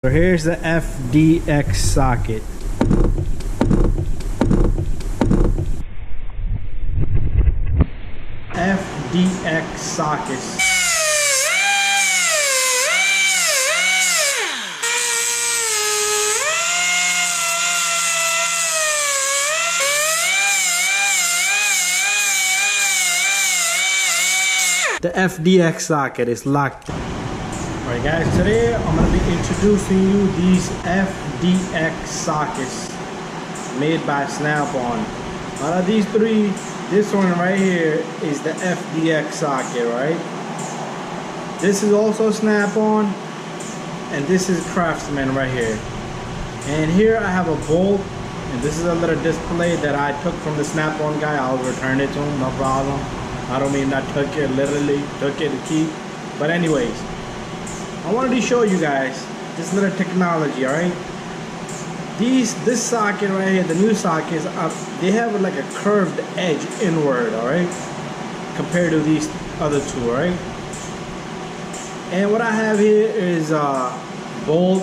So here's the FDX socket. FDX sockets. The FDX socket is locked. Alright guys, today I'm going to be introducing you these FDX sockets made by Snap-on. Out of these three, this one right here is the FDX socket, right? This is also Snap-on, and this is Craftsman right here. And here I have a bolt, and this is a little display that I took from the Snap-on guy. I'll return it to him, no problem. I don't mean I took it, literally took it to keep. But anyways, I wanted to show you guys this little technology, alright? This socket right here, the new sockets, they have like a curved edge inward, alright? Compared to these other two, right? And what I have here is a bolt.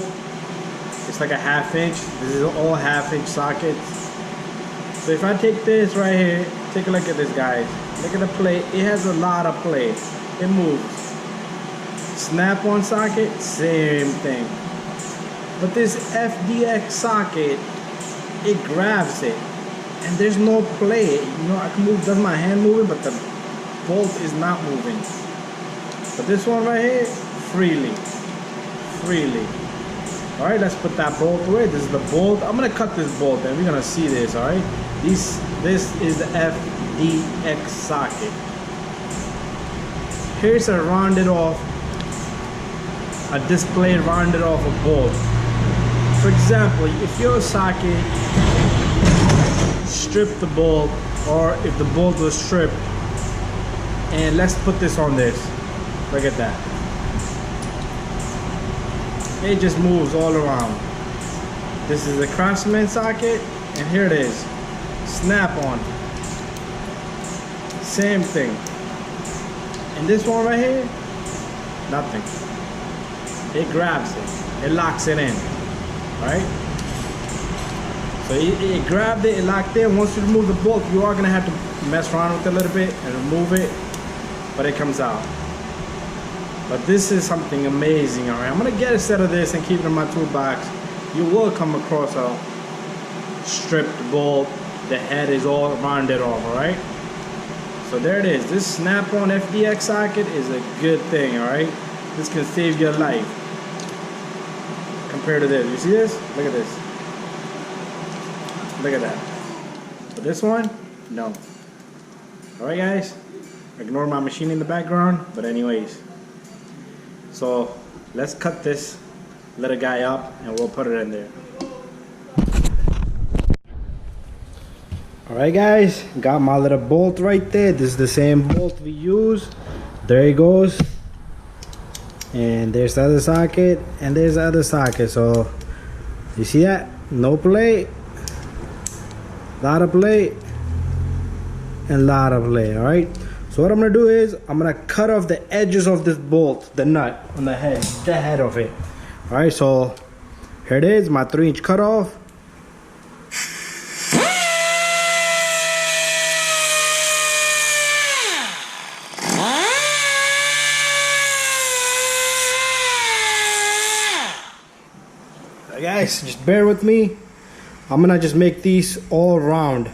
It's like a 1/2 inch. This is all 1/2 inch sockets. So if I take this right here, take a look at this, guys. Look at the plate. It has a lot of play. It moves. Snap-on socket, same thing. But this FDX socket, it grabs it, and there's no play. You know, I can move. Does my hand moving? But the bolt is not moving. But this one right here, freely. All right, let's put that bolt away. This is the bolt. I'm gonna cut this bolt, and we're gonna see this. All right, this is the FDX socket. Here's a rounded off, a display rounded off a bolt. For example, if your socket stripped the bolt, or if the bolt was stripped, and let's put this on this. Look at that. It just moves all around. This is the Craftsman socket, and here it is. Snap-on. Same thing. And this one right here, nothing. It grabs it. It locks it in. Right? So it grabbed it, it locked in. Once you remove the bolt, you are gonna have to mess around with it a little bit and remove it, but it comes out. But this is something amazing, alright? I'm gonna get a set of this and keep it in my toolbox. You will come across a stripped bolt. The head is all rounded off, alright? So there it is. This Snap-on FDX socket is a good thing, alright? This can save your life. Compared to this. You see this? Look at this. Look at that. But this one, no. Alright guys? Ignore my machine in the background. But anyways. So let's cut this little guy up and we'll put it in there. Alright guys, got my little bolt right there. This is the same bolt we use. There it goes. And there's the other socket, and there's the other socket. So you see that? No play, lot of play, and lot of play. Alright, so what I'm gonna do is I'm gonna cut off the edges of this bolt, the nut on the head of it. Alright, so here it is, my 3-inch cutoff. Guys, just bear with me. I'm gonna just make these all round.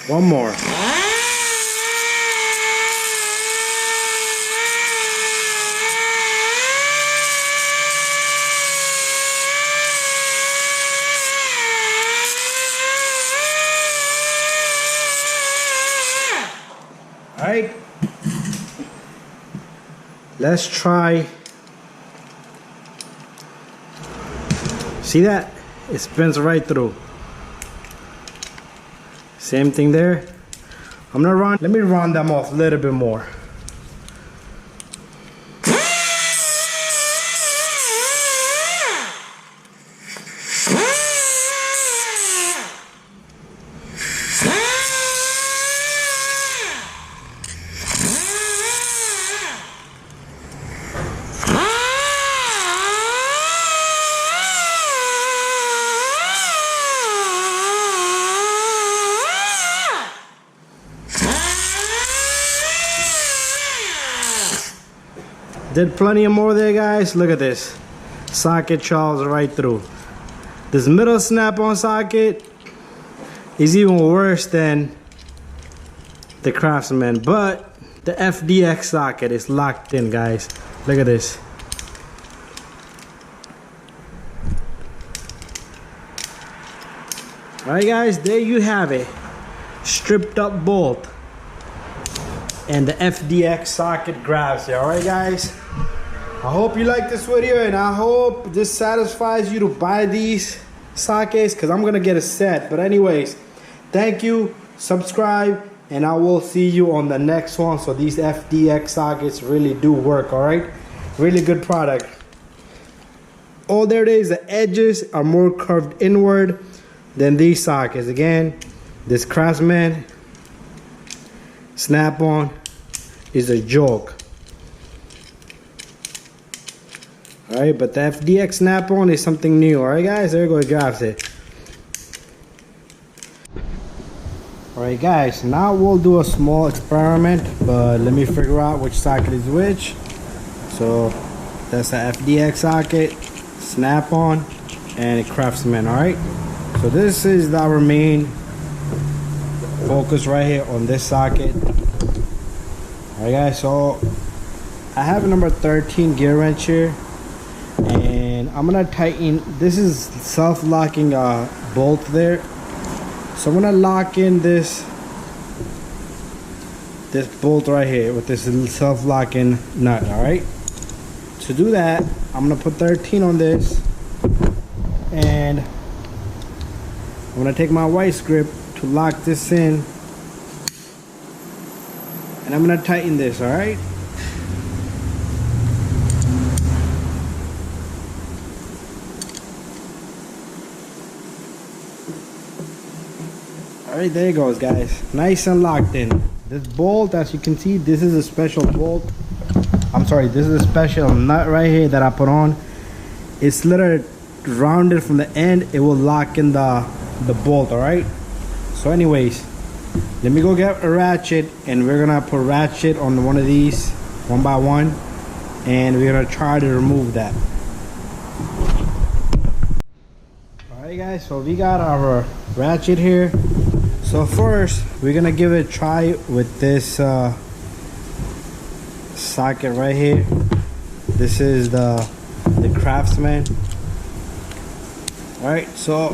One more. Let's try. See that? It spins right through. Same thing there. I'm gonna run. Let me run them off a little bit more. Did plenty of more there, guys. Look at this. Socket charges right through. This middle snap-on socket is even worse than the Craftsman, but the FDX socket is locked in, guys. Look at this. Alright, guys, there you have it. Stripped up bolt. And the FDX socket grabs it. Alright, guys, I hope you like this video, and I hope this satisfies you to buy these sockets, because I'm gonna get a set. But anyways, thank you, subscribe, and I will see you on the next one. So these FDX sockets really do work. Alright, really good product. All there is, the edges are more curved inward than these sockets. Again, this Craftsman snap-on is a joke. Alright, but the FDX snap-on is something new. Alright, guys, there you go, it grabs it. Alright, guys, now we'll do a small experiment, but let me figure out which socket is which. So that's the FDX socket, snap-on, and a Craftsman. Alright, so this is our main focus right here on this socket. Alright, guys, so I have a number 13 gear wrench here, and I'm gonna tighten. This is self-locking bolt there, so I'm gonna lock in this bolt right here with this self-locking nut. Alright, to do that, I'm gonna put 13 on this, and I'm gonna take my vice grip to lock this in, and I'm gonna tighten this. Alright, alright, there it goes, guys, nice and locked in. This bolt, as you can see, this is a special bolt. I'm sorry, this is a special nut right here that I put on. It's literally rounded from the end. It will lock in the bolt. Alright, so anyways, let me go get a ratchet, and we're gonna put ratchet on one of these one by one, and we're gonna try to remove that. Alright, guys, so we got our ratchet here. So first we're gonna give it a try with this socket right here. This is the Craftsman. Alright, so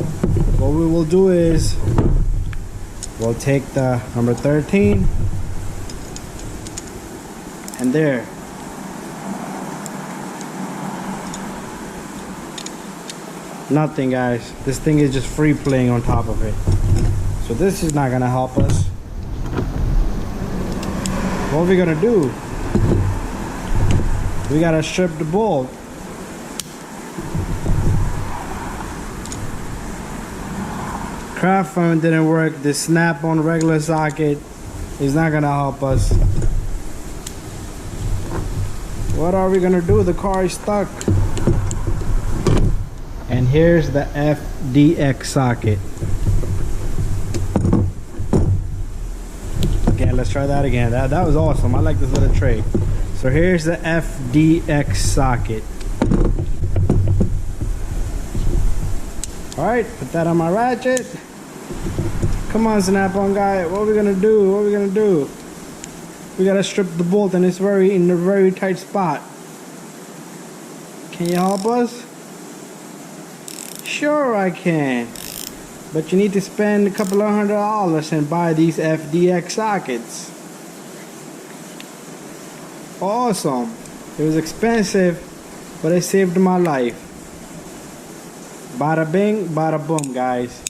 what we will do is we'll take the number 13, and there. Nothing, guys. This thing is just free playing on top of it. So this is not gonna help us. What are we gonna do? We gotta strip the bolt. Craftsman didn't work. The snap-on regular socket is not gonna help us. What are we gonna do? The car is stuck. And here's the FDX socket. Okay, let's try that again. That was awesome. I like this little tray. So here's the FDX socket. Alright, put that on my ratchet. Come on, snap-on guy. What are we gonna do? What are we gonna do? We gotta strip the bolt, and it's in a very tight spot. Can you help us? Sure I can. But you need to spend a couple of $100 and buy these FDX sockets. Awesome. It was expensive, but it saved my life. Bada bing, bada boom, guys.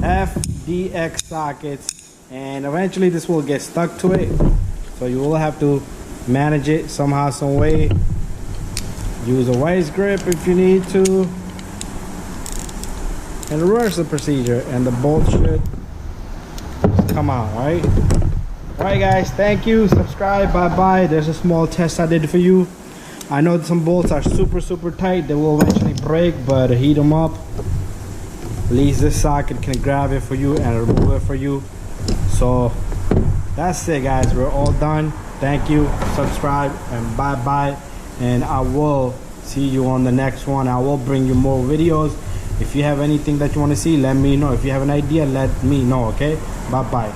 FDX sockets, and eventually this will get stuck to it, so you will have to manage it somehow, some way. Use a vice grip if you need to, and reverse the procedure, and the bolt should come out. Alright guys, thank you. Subscribe. Bye bye. There's a small test I did for you. I know some bolts are super tight, they will eventually break, but heat them up. At least this socket can grab it for you and remove it for you. So that's it, guys. We're all done. Thank you. Subscribe, and bye bye. And I will see you on the next one. I will bring you more videos. If you have anything that you want to see, let me know. If you have an idea, let me know. Okay, bye bye.